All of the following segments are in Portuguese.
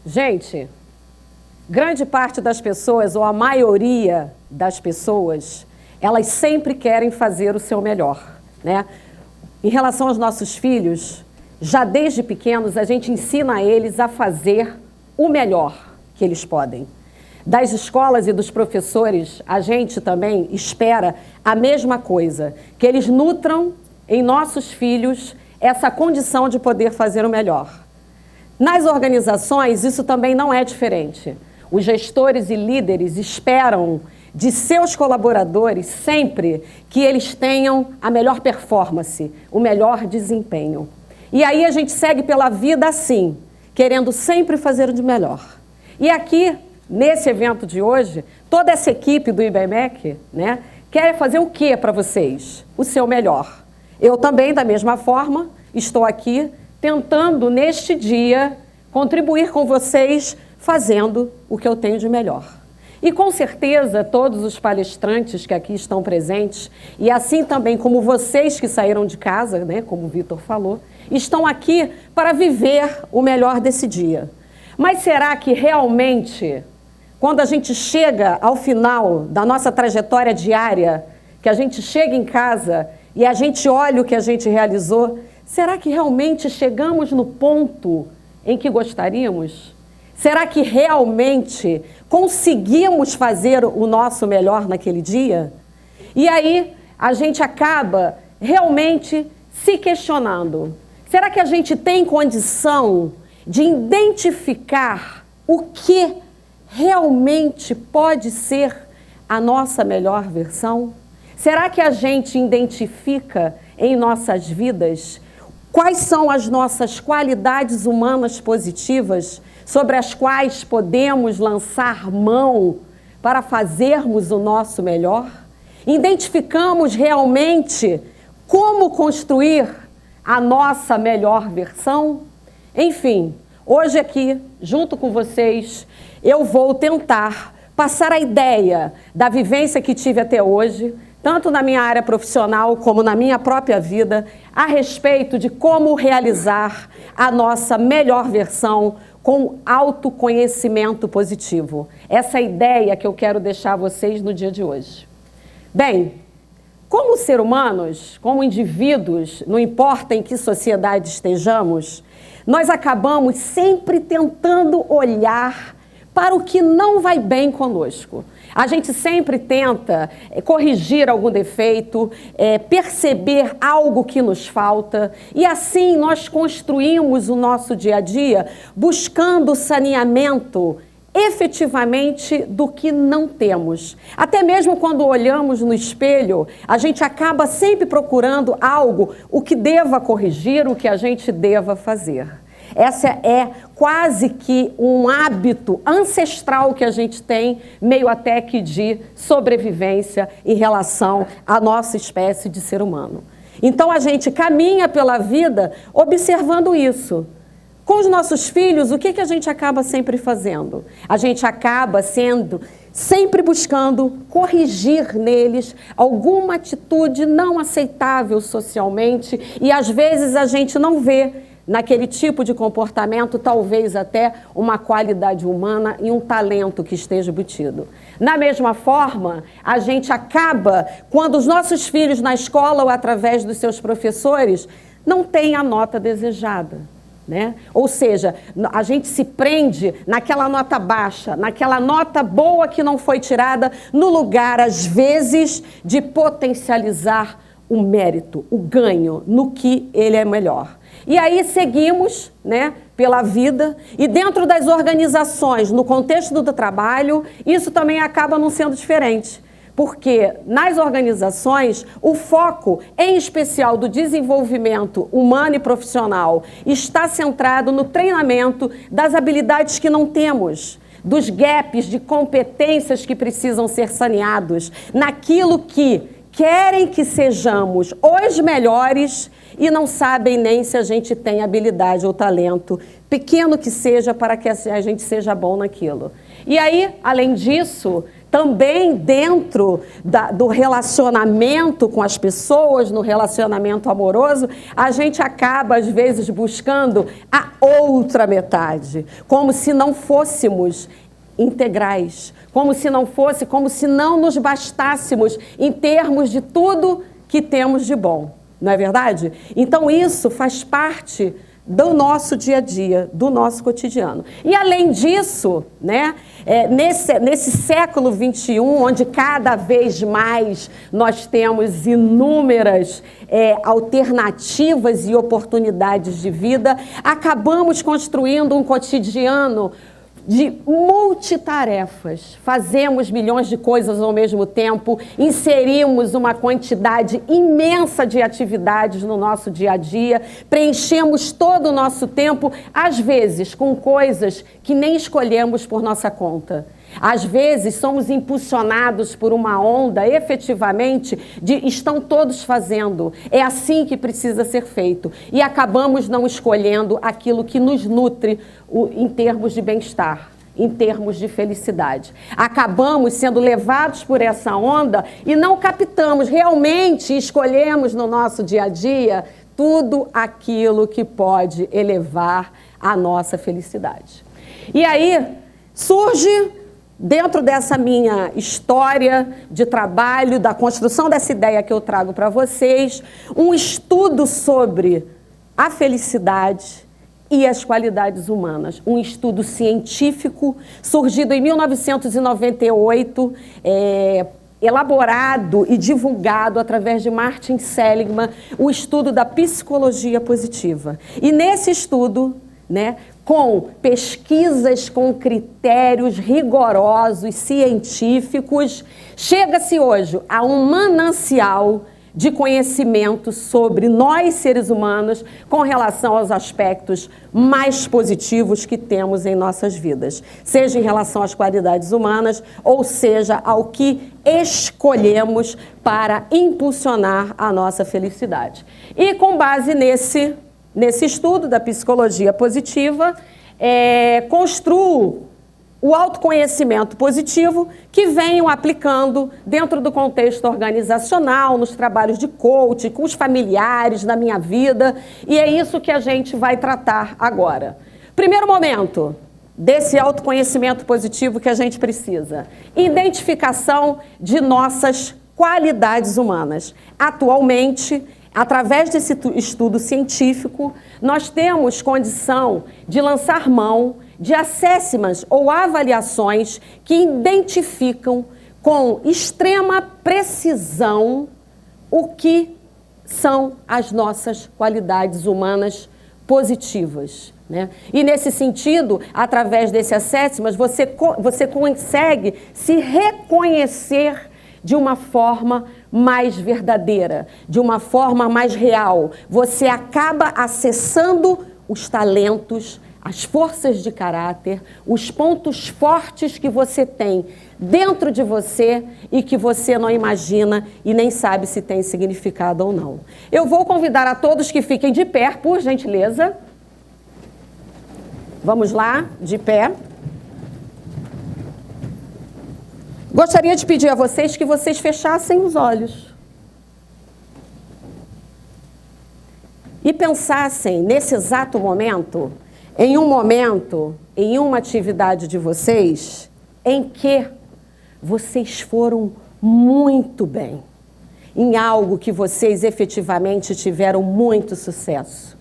Gente, grande parte das pessoas, ou a maioria das pessoas, elas sempre querem fazer o seu melhor, né? Em relação aos nossos filhos, já desde pequenos, a gente ensina a eles a fazer o melhor que eles podem. Das escolas e dos professores, a gente também espera a mesma coisa, que eles nutram em nossos filhos essa condição de poder fazer o melhor. Nas organizações, isso também não é diferente. Os gestores e líderes esperam de seus colaboradores sempre que eles tenham a melhor performance, o melhor desempenho. E aí a gente segue pela vida assim, querendo sempre fazer o de melhor. E aqui, nesse evento de hoje, toda essa equipe do IBMEC, né, quer fazer o que para vocês? O seu melhor. Eu também, da mesma forma, estou aqui tentando, neste dia, contribuir com vocês fazendo o que eu tenho de melhor. E com certeza todos os palestrantes que aqui estão presentes, e assim também como vocês que saíram de casa, né, como o Vitor falou, estão aqui para viver o melhor desse dia. Mas será que realmente, quando a gente chega ao final da nossa trajetória diária, que a gente chega em casa e a gente olha o que a gente realizou, será que realmente chegamos no ponto em que gostaríamos? Será que realmente conseguimos fazer o nosso melhor naquele dia? E aí a gente acaba realmente se questionando. Será que a gente tem condição de identificar o que realmente pode ser a nossa melhor versão? Será que a gente identifica em nossas vidas quais são as nossas qualidades humanas positivas sobre as quais podemos lançar mão para fazermos o nosso melhor? Identificamos realmente como construir a nossa melhor versão? Enfim, hoje aqui, junto com vocês, eu vou tentar passar a ideia da vivência que tive até hoje, tanto na minha área profissional como na minha própria vida, a respeito de como realizar a nossa melhor versão com autoconhecimento positivo. Essa é a ideia que eu quero deixar a vocês no dia de hoje. Bem, como seres humanos, como indivíduos, não importa em que sociedade estejamos, nós acabamos sempre tentando olhar para o que não vai bem conosco. A gente sempre tenta corrigir algum defeito, perceber algo que nos falta, e assim nós construímos o nosso dia a dia buscando saneamento efetivamente do que não temos. Até mesmo quando olhamos no espelho, a gente acaba sempre procurando algo, o que deva corrigir, o que a gente deva fazer. Essa é quase que um hábito ancestral que a gente tem, meio até que de sobrevivência em relação à nossa espécie de ser humano. Então a gente caminha pela vida observando isso. Com os nossos filhos, o que a gente acaba sempre fazendo? A gente acaba sempre buscando corrigir neles alguma atitude não aceitável socialmente, e às vezes a gente não vê naquele tipo de comportamento, talvez até uma qualidade humana e um talento que esteja embutido. Da mesma forma, a gente acaba, quando os nossos filhos na escola ou através dos seus professores, não têm a nota desejada, né? Ou seja, a gente se prende naquela nota baixa, naquela nota boa que não foi tirada, no lugar, às vezes, de potencializar o mérito, o ganho, no que ele é melhor. E aí seguimos, né, pela vida, e dentro das organizações, no contexto do trabalho, isso também acaba não sendo diferente. Porque nas organizações, o foco, em especial do desenvolvimento humano e profissional, está centrado no treinamento das habilidades que não temos, dos gaps de competências que precisam ser saneados, naquilo que querem que sejamos os melhores e não sabem nem se a gente tem habilidade ou talento, pequeno que seja, para que a gente seja bom naquilo. E aí, além disso, também dentro do relacionamento com as pessoas, no relacionamento amoroso, a gente acaba, às vezes, buscando a outra metade, como se não fôssemos integrais, como se não nos bastássemos em termos de tudo que temos de bom, não é verdade? Então isso faz parte do nosso dia a dia, do nosso cotidiano. E além disso, né, nesse século XXI, onde cada vez mais nós temos inúmeras alternativas e oportunidades de vida, acabamos construindo um cotidiano de multitarefas. Fazemos milhões de coisas ao mesmo tempo, inserimos uma quantidade imensa de atividades no nosso dia a dia, preenchemos todo o nosso tempo, às vezes com coisas que nem escolhemos por nossa conta. Às vezes somos impulsionados por uma onda, efetivamente, de estão todos fazendo, é assim que precisa ser feito. E acabamos não escolhendo aquilo que nos nutre em termos de bem-estar, em termos de felicidade. Acabamos sendo levados por essa onda e não captamos, realmente escolhemos no nosso dia a dia tudo aquilo que pode elevar a nossa felicidade. E aí surge, dentro dessa minha história de trabalho, da construção dessa ideia que eu trago para vocês, um estudo sobre a felicidade e as qualidades humanas. Um estudo científico, surgido em 1998, elaborado e divulgado através de Martin Seligman, o estudo da psicologia positiva. E nesse estudo, né, com pesquisas, com critérios rigorosos, científicos, chega-se hoje a um manancial de conhecimento sobre nós, seres humanos, com relação aos aspectos mais positivos que temos em nossas vidas, seja em relação às qualidades humanas, ou seja, ao que escolhemos para impulsionar a nossa felicidade. E com base nesse estudo da psicologia positiva, construo o autoconhecimento positivo que venho aplicando dentro do contexto organizacional, nos trabalhos de coaching, com os familiares, na minha vida, e é isso que a gente vai tratar agora. Primeiro momento desse autoconhecimento positivo que a gente precisa: identificação de nossas qualidades humanas. Atualmente, através desse estudo científico, nós temos condição de lançar mão de assessments ou avaliações que identificam com extrema precisão o que são as nossas qualidades humanas positivas, né? E nesse sentido, através desse assessment, você consegue se reconhecer de uma forma mais verdadeira, de uma forma mais real. Você acaba acessando os talentos, as forças de caráter, os pontos fortes que você tem dentro de você e que você não imagina e nem sabe se tem significado ou não. Eu vou convidar a todos que fiquem de pé, por gentileza. Vamos lá, de pé. Gostaria de pedir a vocês que vocês fechassem os olhos e pensassem nesse exato momento, em uma atividade de vocês, em que vocês foram muito bem, em algo que vocês efetivamente tiveram muito sucesso.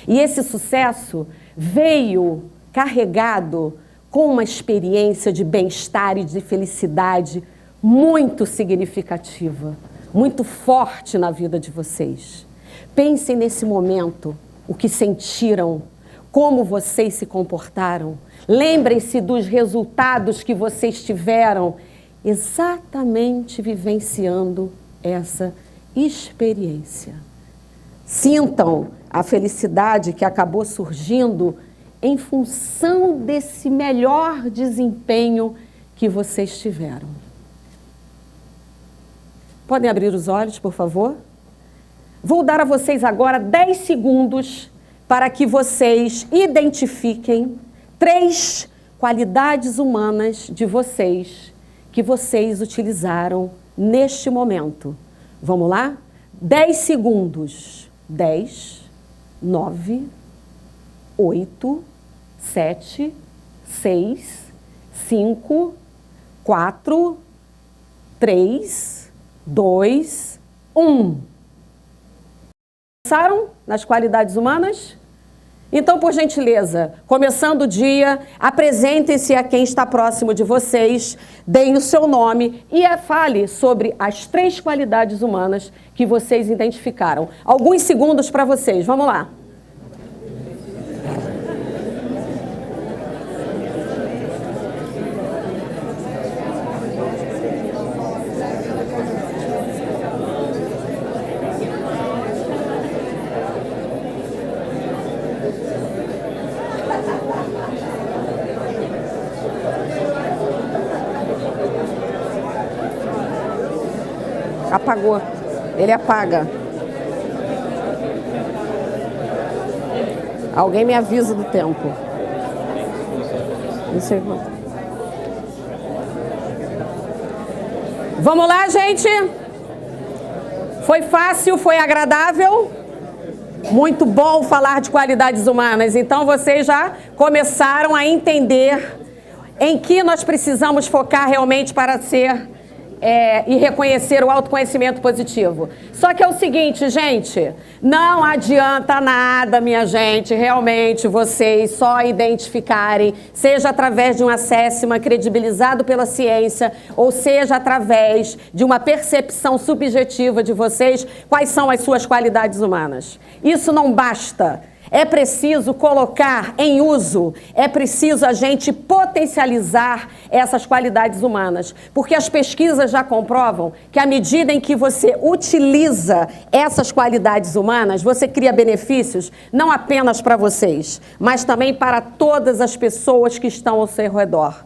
E esse sucesso veio carregado com uma experiência de bem-estar e de felicidade muito significativa, muito forte na vida de vocês. Pensem nesse momento, o que sentiram, como vocês se comportaram. Lembrem-se dos resultados que vocês tiveram exatamente vivenciando essa experiência. Sintam a felicidade que acabou surgindo em função desse melhor desempenho que vocês tiveram. Podem abrir os olhos, por favor? Vou dar a vocês agora 10 segundos para que vocês identifiquem 3 qualidades humanas de vocês que vocês utilizaram neste momento. Vamos lá? 10 segundos. 10, 9, 8, 7, 6, 5, 4, 3, 2, 1. Pensaram nas qualidades humanas? Então, por gentileza, começando o dia, apresentem-se a quem está próximo de vocês, deem o seu nome e fale sobre as 3 qualidades humanas que vocês identificaram. Alguns segundos para vocês, vamos lá. Apagou. Ele apaga. Alguém me avisa do tempo. Não sei quanto. Vamos lá, gente? Foi fácil? Foi agradável? Muito bom falar de qualidades humanas. Então, vocês já começaram a entender em que nós precisamos focar realmente para ser... e reconhecer o autoconhecimento positivo. Só que é o seguinte, gente, não adianta nada, minha gente, realmente vocês só identificarem, seja através de um assessment credibilizado pela ciência, ou seja através de uma percepção subjetiva de vocês, quais são as suas qualidades humanas. Isso não basta. É preciso colocar em uso, é preciso a gente potencializar essas qualidades humanas, porque as pesquisas já comprovam que à medida em que você utiliza essas qualidades humanas, você cria benefícios não apenas para vocês, mas também para todas as pessoas que estão ao seu redor.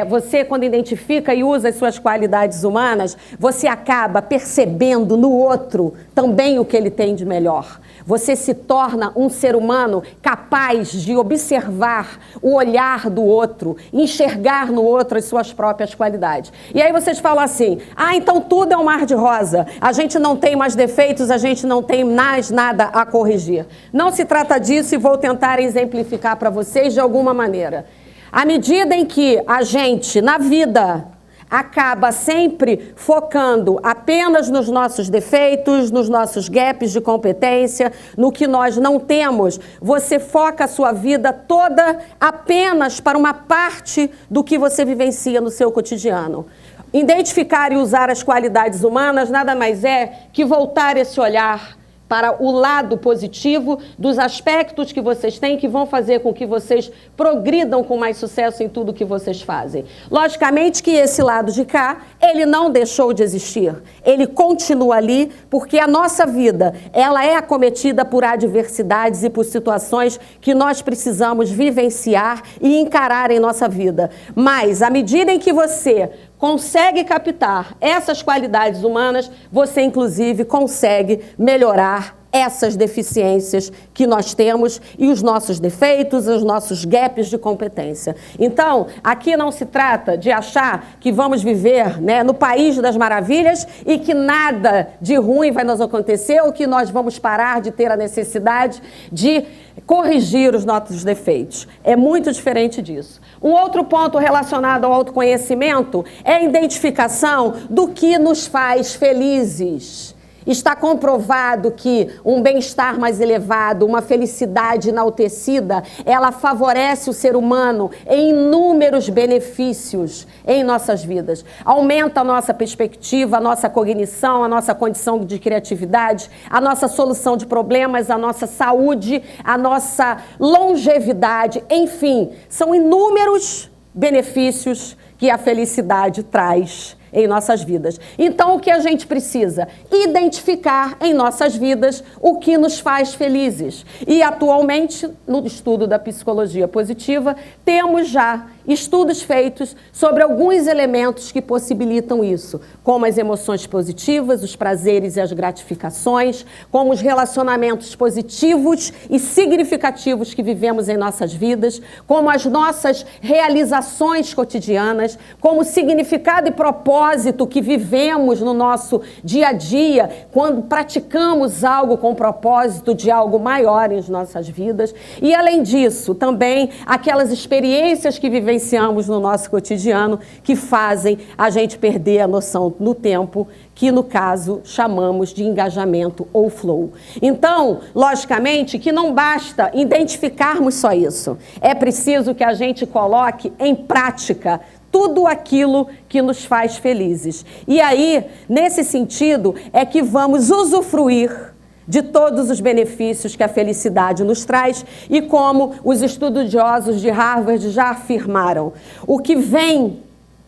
Você, quando identifica e usa as suas qualidades humanas, você acaba percebendo no outro também o que ele tem de melhor. Você se torna um ser humano capaz de observar o olhar do outro, enxergar no outro as suas próprias qualidades. E aí vocês falam assim, então tudo é um mar de rosa, a gente não tem mais defeitos, a gente não tem mais nada a corrigir. Não se trata disso e vou tentar exemplificar para vocês de alguma maneira. À medida em que a gente, na vida, acaba sempre focando apenas nos nossos defeitos, nos nossos gaps de competência, no que nós não temos, você foca a sua vida toda apenas para uma parte do que você vivencia no seu cotidiano. Identificar e usar as qualidades humanas nada mais é que voltar esse olhar para o lado positivo dos aspectos que vocês têm que vão fazer com que vocês progridam com mais sucesso em tudo que vocês fazem. Logicamente que esse lado de cá, ele não deixou de existir. Ele continua ali porque a nossa vida, ela é acometida por adversidades e por situações que nós precisamos vivenciar e encarar em nossa vida. Mas, à medida em que você consegue captar essas qualidades humanas, você inclusive consegue melhorar essas deficiências que nós temos e os nossos defeitos, os nossos gaps de competência. Então, aqui não se trata de achar que vamos viver, no país das maravilhas e que nada de ruim vai nos acontecer ou que nós vamos parar de ter a necessidade de corrigir os nossos defeitos. É muito diferente disso. Um outro ponto relacionado ao autoconhecimento é a identificação do que nos faz felizes. Está comprovado que um bem-estar mais elevado, uma felicidade enaltecida, ela favorece o ser humano em inúmeros benefícios em nossas vidas. Aumenta a nossa perspectiva, a nossa cognição, a nossa condição de criatividade, a nossa solução de problemas, a nossa saúde, a nossa longevidade, enfim, são inúmeros benefícios que a felicidade traz em nossas vidas. Então, o que a gente precisa? Identificar em nossas vidas o que nos faz felizes. E, atualmente, no estudo da psicologia positiva, temos já estudos feitos sobre alguns elementos que possibilitam isso, como as emoções positivas, os prazeres e as gratificações, como os relacionamentos positivos e significativos que vivemos em nossas vidas, como as nossas realizações cotidianas, como o significado e propósito que vivemos no nosso dia a dia, quando praticamos algo com o propósito de algo maior em nossas vidas. E, além disso, também aquelas experiências que vivenciamos no nosso cotidiano que fazem a gente perder a noção no tempo, que no caso chamamos de engajamento ou flow. Então, logicamente que não basta identificarmos só isso. É preciso que a gente coloque em prática tudo aquilo que nos faz felizes. E aí, nesse sentido, é que vamos usufruir de todos os benefícios que a felicidade nos traz e como os estudiosos de Harvard já afirmaram, o que vem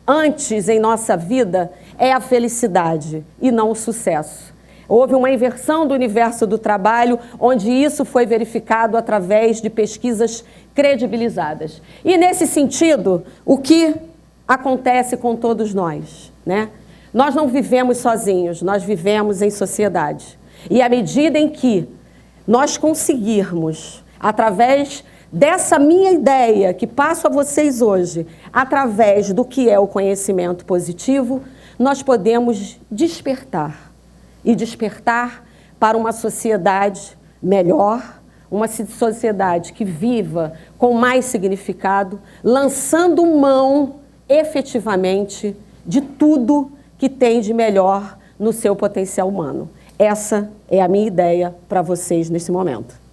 antes em nossa vida é a felicidade e não o sucesso. Houve uma inversão do universo do trabalho, onde isso foi verificado através de pesquisas credibilizadas. E nesse sentido, o que acontece com todos nós, né? Nós não vivemos sozinhos, nós vivemos em sociedade. E à medida em que nós conseguirmos, através dessa minha ideia que passo a vocês hoje, através do que é o conhecimento positivo, nós podemos despertar. E despertar para uma sociedade melhor, uma sociedade que viva com mais significado, lançando mão efetivamente de tudo que tem de melhor no seu potencial humano. Essa é a minha ideia para vocês nesse momento.